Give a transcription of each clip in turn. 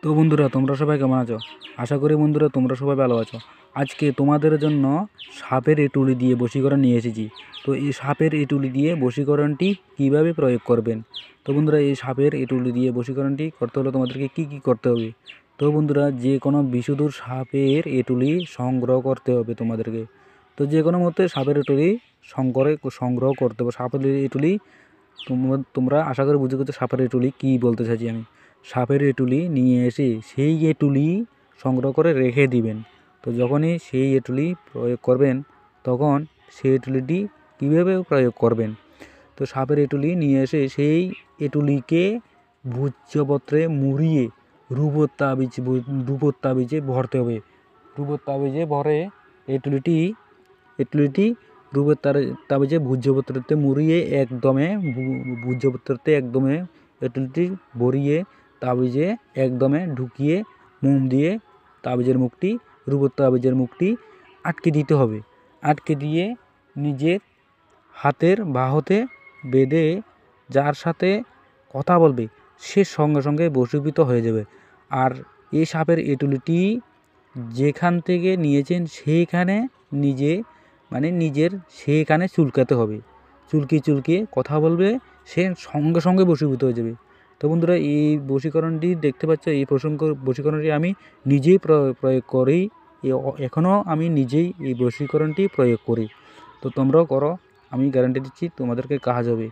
তো বন্ধুরা, তোমরা সবাই কেমন আছো? আশা করি বন্ধুরা তোমরা সবাই ভালো আছো। আজকে তোমাদের জন্য সাপের এঁটুলি দিয়ে বশীকরণ নিয়ে এসেছি। তো এই সাপের এঁটুলি দিয়ে বশীকরণটি কিভাবে প্রয়োগ করবেন। তো বন্ধুরা, এই সাপের এঁটুলি দিয়ে বশীকরণটি করতে হলে তোমাদেরকে কি কি করতে হবে। তো বন্ধুরা, যে কোনো বিষধর সাপের এঁটুলি সংগ্রহ করতে হবে তোমাদেরকে। তো যে কোনো মতে সাপের এঁটুলি সংগ্রহ করতে হবে। সাপের এঁটুলি তোমরা আশা করি বুঝে গেছো সাপের এঁটুলি কী বলতে চাইছি আমি। সাপের এঁটুলি নিয়ে এসে সেই এঁটুলি সংগ্রহ করে রেখে দিবেন। তো যখনই সেই এঁটুলি প্রয়োগ করবেন তখন সেই এঁটুলিটি কীভাবে প্রয়োগ করবেন। তো সাপের এঁটুলি নিয়ে এসে সেই এঁটুলিকে ভূজ্যপত্রে মুড়িয়ে রূপোর তাবিজে ভরতে হবে। রূপোর তাবিজে ভরে এঁটুলিটি রূপোর তাবিজে ভূজ্যপত্রতে মুড়িয়ে একদমে এঁটুলিটি ভরিয়ে তাবিজে একদমে ঢুকিয়ে মোম দিয়ে রূপোর তাবিজের মুখটি আটকে দিতে হবে। আটকে দিয়ে নিজের হাতের বাহুতে বেঁধে যার সাথে কথা বলবে সে সঙ্গে সঙ্গে বশীভূত হয়ে যাবে। আর এই সাপের এঁটুলিটি যেখান থেকে নিয়েছেন সেইখানে নিজের সেইখানে চুলকাতে হবে। চুলকিয়ে কথা বলবে, সে সঙ্গে সঙ্গে বশীভূত হয়ে যাবে। তো বন্ধুরা, এই বশীকরণটি দেখতে পাচ্ছ, এই বশীকরণটি আমি নিজেই প্রয়োগ করি। এখনও আমি নিজেই এই বশীকরণটি প্রয়োগ করি। তো তোমরাও করো, আমি গ্যারান্টি দিচ্ছি তোমাদেরকে কাজ হবে।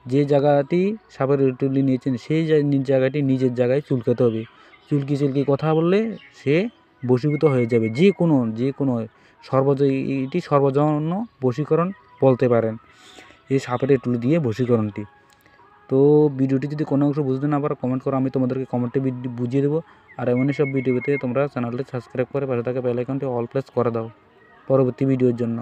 যে জায়গাটি সাপের এঁটুলি নিয়েছেন সেই জায়গাটি নিজের জায়গায় চুলকাতে হবে। চুলকি কথা বললে সে বশীভূত হয়ে যাবে। যে কোনো এটি সর্বজন্য বশীকরণ বলতে পারেন এই সাপের এঁটুলি দিয়ে বশীকরণটি। তো ভিডিওটি যদি কোনো অংশ বুঝতে না পারো কমেন্ট করো, আমি তোমাদেরকে কমেন্টে বুঝিয়ে দেবো। আর এমনই সব ভিডিও পেতে তোমরা চ্যানেলটি সাবস্ক্রাইব করে পাশে থাকা বেল আইকনটি অল প্রেস করে দাও পরবর্তী ভিডিওর জন্য।